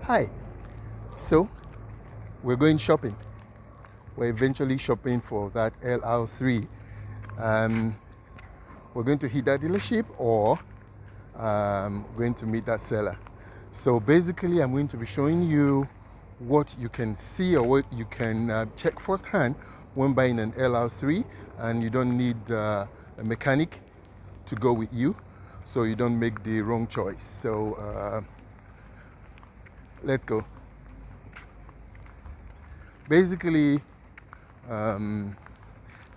Hi. So we're going shopping. We're eventually shopping for that LR3. We're going to hit that dealership or going to meet that seller. So basically I'm going to be showing you what you can see or what you can check firsthand when buying an LR3, and you don't need a mechanic to go with you so you don't make the wrong choice. So let's go. Basically,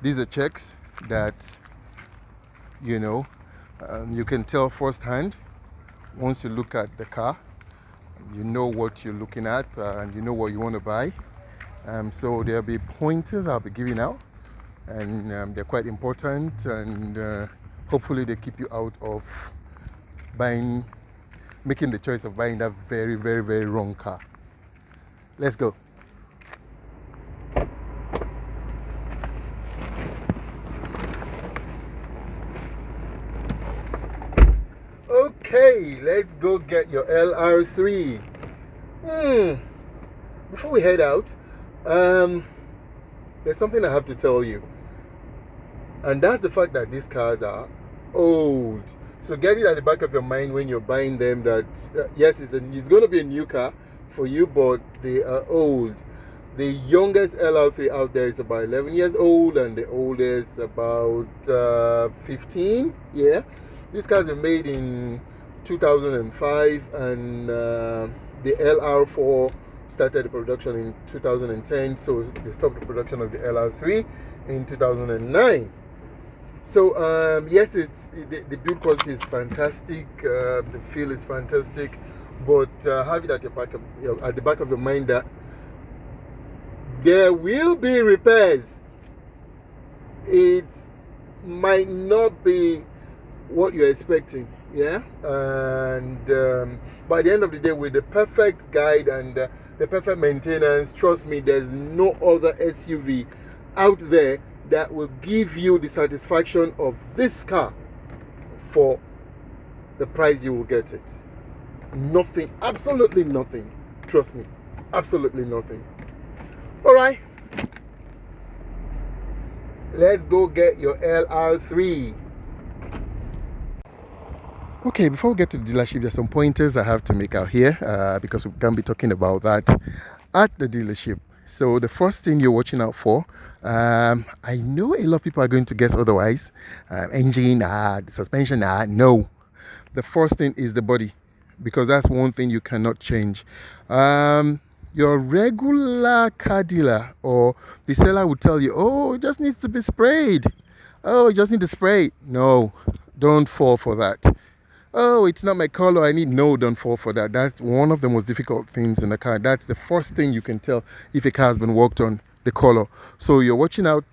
these are checks that you can tell firsthand. Once you look at the car, you know what you're looking at and you know what you want to buy. So there'll be pointers I'll be giving out, and they're quite important, and hopefully they keep you out of making the choice of buying that very, very, very wrong car. Let's go. Okay, let's go get your LR3. Before we head out, there's something I have to tell you, and that's the fact that these cars are old. So get it at the back of your mind when you're buying them that yes, it's going to be a new car for you, but they are old. The youngest LR3 out there is about 11 years old, and the oldest about 15. Yeah, these cars were made in 2005, and the LR4 started the production in 2010, so they stopped the production of the LR3 in 2009. So yes, the build quality is fantastic, the feel is fantastic, but have it at the back of your mind that there will be repairs. It might not be what you're expecting, yeah, and by the end of the day, with the perfect guide and the perfect maintenance, trust me, there's no other SUV out there that will give you the satisfaction of this car for the price you will get it. Nothing, absolutely nothing. Trust me, absolutely nothing. All right, let's go get your LR3. Okay, before we get to the dealership, there's some pointers I have to make out here because we're going to be talking about that at the dealership. So the first thing you're watching out for, I know a lot of people are going to guess otherwise. Engine, suspension, no. The first thing is the body, because that's one thing you cannot change. Your regular car dealer or the seller will tell you, oh, it just needs to be sprayed. Oh, you just need to spray it. No, don't fall for that. Oh, it's not my color, don't fall for that. That's one of the most difficult things in a car. That's the first thing you can tell if a car has been worked on, the color. So you're watching out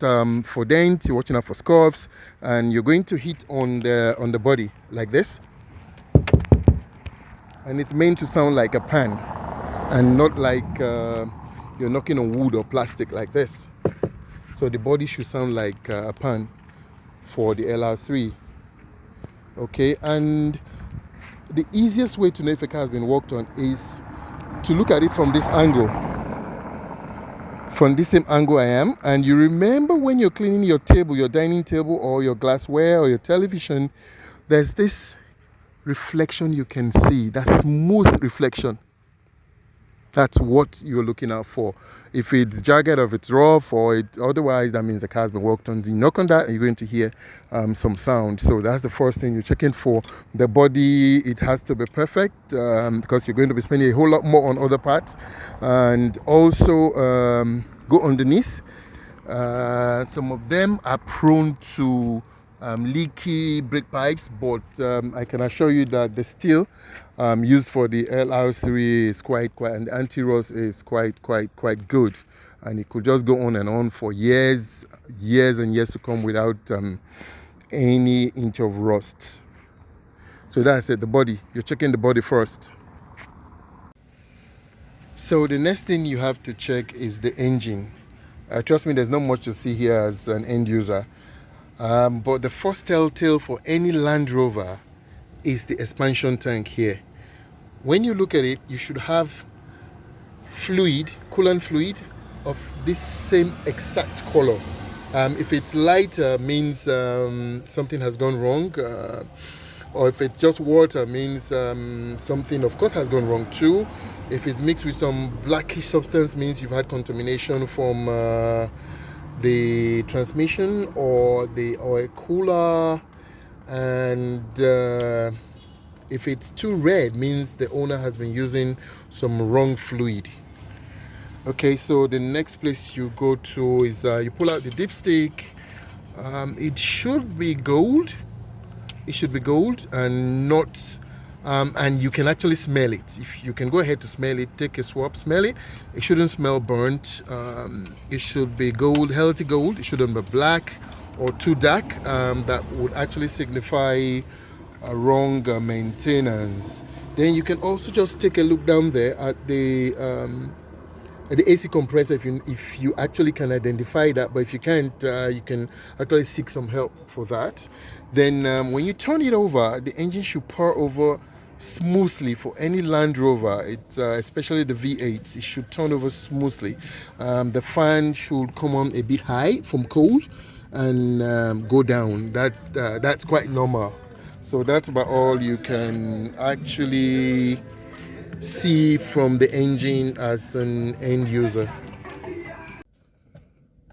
for dents, you're watching out for scuffs, and you're going to hit on the body like this. And it's meant to sound like a pan and not like you're knocking on wood or plastic like this. So the body should sound like a pan for the LR3. Okay, and the easiest way to know if a car has been worked on is to look at it from this angle. From this same angle I am. And you remember when you're cleaning your table, your dining table or your glassware or your television, there's this reflection you can see, that smooth reflection. That's what you're looking out for. If it's jagged or if it's rough or otherwise, that means the car's been worked on. You knock on that and you're going to hear some sound. So that's the first thing you're checking for. The body, it has to be perfect because you're going to be spending a whole lot more on other parts. And also go underneath. Some of them are prone to leaky brake pipes, but I can assure you that the steel used for the LR3 is quite, and the anti-rust is quite good, and it could just go on and on for years and years to come without any inch of rust. So that's it, the body. You're checking the body first. So the next thing you have to check is the engine. Trust me, there's not much to see here as an end user. But the first telltale for any Land Rover is the expansion tank here. When you look at it, you should have fluid, coolant fluid of this same exact color. If it's lighter, means something has gone wrong, or if it's just water, means something of course has gone wrong too. If it's mixed with some blackish substance, means you've had contamination from the transmission or the oil cooler. And if it's too red, means the owner has been using some wrong fluid. Okay, so the next place you go to is you pull out the dipstick. It should be gold. It should be gold and not and you can actually smell it. If you can go ahead to smell it, take a swab, smell it. It shouldn't smell burnt. It should be gold, healthy gold. It shouldn't be black or too dark. That would actually signify wrong maintenance. Then you can also just take a look down there at the AC compressor if you actually can identify that. But if you can't, you can actually seek some help for that. Then when you turn it over, the engine should pour over smoothly. For any Land Rover, especially the V8s, it should turn over smoothly. The fan should come on a bit high from cold and go down. That's quite normal. So that's about all you can actually see from the engine as an end user.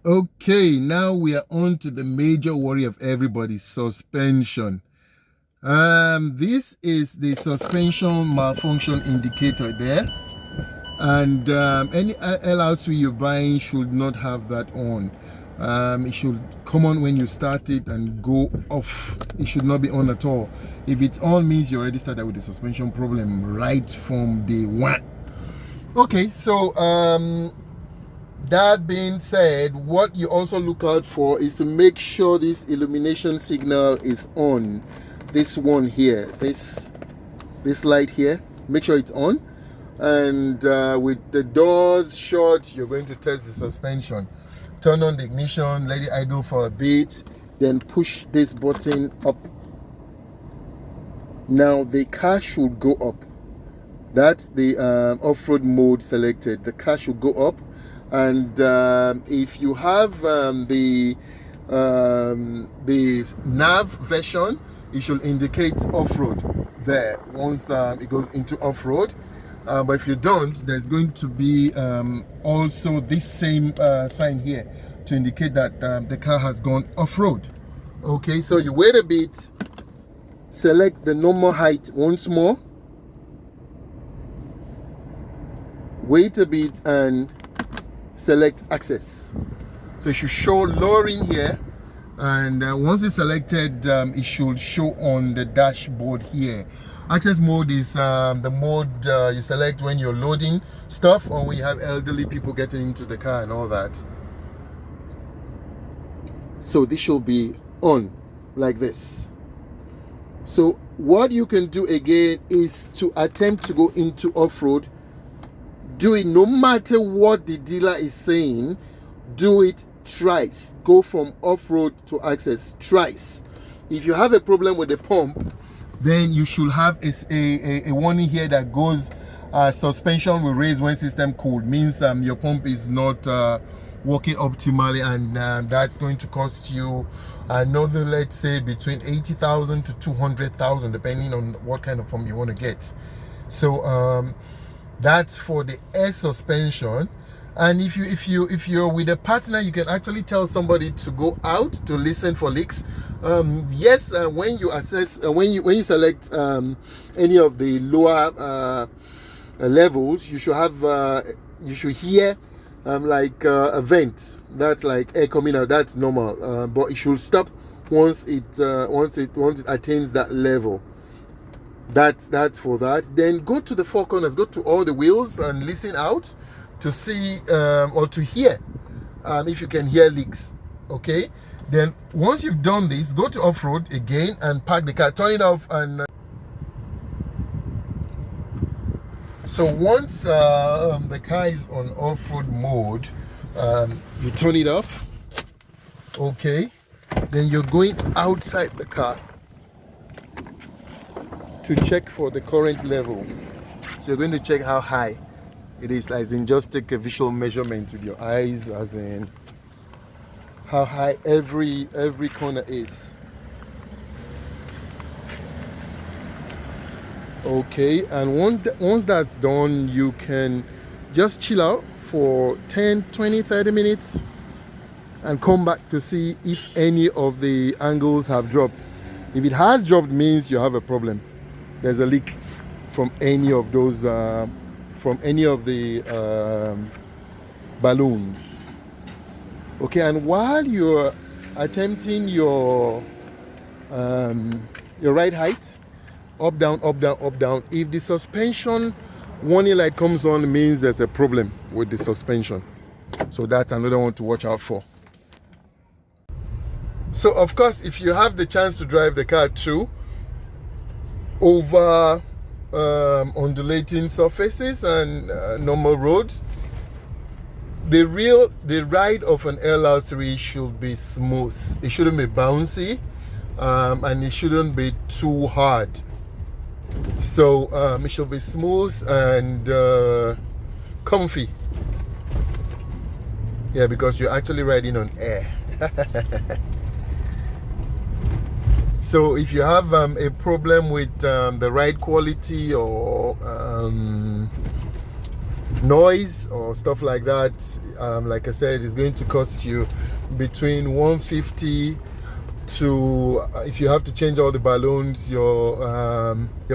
Okay, now we are on to the major worry of everybody: suspension. This is the suspension malfunction indicator there, and any LR3 you're buying should not have that on. It should come on when you start it and go off. It should not be on at all. If it's on, means you already started with the suspension problem right from day one. Okay, so that being said, what you also look out for is to make sure this illumination signal is on. This one here, this light here, make sure it's on. And with the doors shut, you're going to test the suspension. Turn on the ignition, let it idle for a bit, then push this button up. Now the car should go up. That's the off-road mode selected. The car should go up. And if you have the nav version, it should indicate off-road there once it goes into off-road. But if you don't, there's going to be also this same sign here to indicate that the car has gone off-road. Okay, so you wait a bit, select the normal height once more, wait a bit and select access. So it should show lowering here, and once it's selected, it should show on the dashboard here. Access mode is the mode you select when you're loading stuff or when you have elderly people getting into the car and all that. So this should be on like this. So what you can do again is to attempt to go into off-road. Do it no matter what the dealer is saying. Do it thrice. Go from off-road to access thrice. If you have a problem with the pump, then you should have a warning here that goes suspension will raise when system cooled. Means your pump is not working optimally, and that's going to cost you another, let's say, between 80,000 to 200,000 depending on what kind of pump you want to get. So that's for the air suspension. And if you're with a partner, you can actually tell somebody to go out to listen for leaks. Yes, when you assess, when you select any of the lower levels, you should have you should hear like a vent. That's like air coming out. That's normal, but it should stop once it attains that level. That's for that. Then go to the four corners, go to all the wheels and listen out to see or to hear if you can hear leaks. Okay, then once you've done this, go to off-road again and park the car, turn it off. And so once the car is on off-road mode, you turn it off. Okay, then you're going outside the car to check for the current level. So you're going to check how high It is, as in just take a visual measurement with your eyes, as in how high every corner is. Okay, and once that's done, you can just chill out for 10, 20, 30 minutes and come back to see if any of the angles have dropped. If it has dropped, means you have a problem. There's a leak from any of those, from any of the balloons. Okay, and while you're attempting your ride height, up, down, up, down, up, down, if the suspension warning light comes on, means there's a problem with the suspension. So that's another one to watch out for. So of course, if you have the chance to drive the car through over undulating surfaces and normal roads, the ride of an LR3 should be smooth. It shouldn't be bouncy, and it shouldn't be too hard. So it should be smooth and comfy. Yeah, because you're actually riding on air. So if you have a problem with the ride quality or noise or stuff like that, like I said, it's going to cost you between 150 to, if you have to change all the balloons, your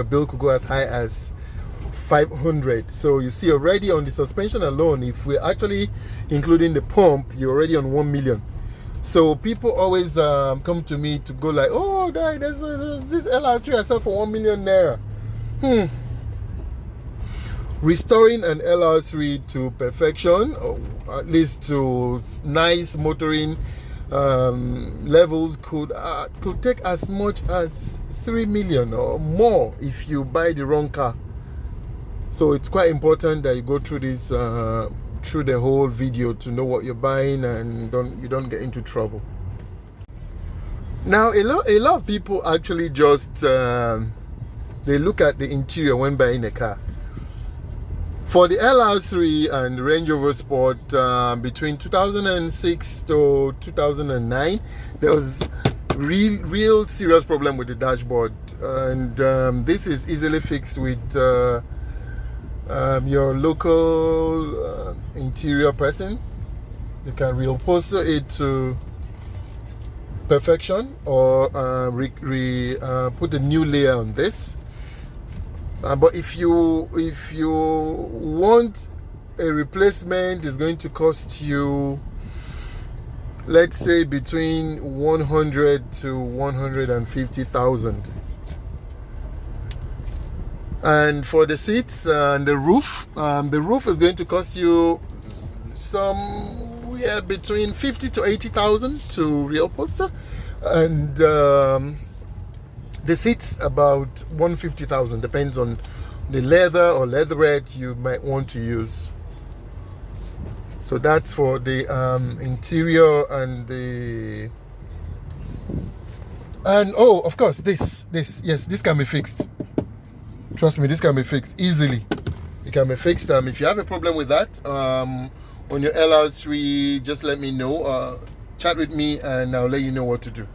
bill could go as high as 500. So you see, already on the suspension alone, if we're actually including the pump, you're already on 1 million. So people always come to me to go like, oh, there's this LR3 I sell for 1 million naira. Restoring an LR3 to perfection, or at least to nice motoring levels, could take as much as 3 million or more if you buy the wrong car. So it's quite important that you go through this through the whole video to know what you're buying and you don't get into trouble. Now a lot of people actually just they look at the interior when buying a car. For the LR3 and Range Rover Sport, between 2006 to 2009, there was real serious problem with the dashboard, and this is easily fixed with your local interior person. You can reupholster it to perfection, or put a new layer on this. But if you want a replacement, it's going to cost you, let's say, between 100 to 150,000. And for the seats and the roof is going to cost you somewhere between 50 to 80,000 to reupholster, and the seats about 150,000, depends on the leather or leatherette you might want to use. So that's for the interior and oh, of course, this can be fixed. Trust me, this can be fixed easily. It can be fixed. If you have a problem with that on your LR3, just let me know. Chat with me and I'll let you know what to do.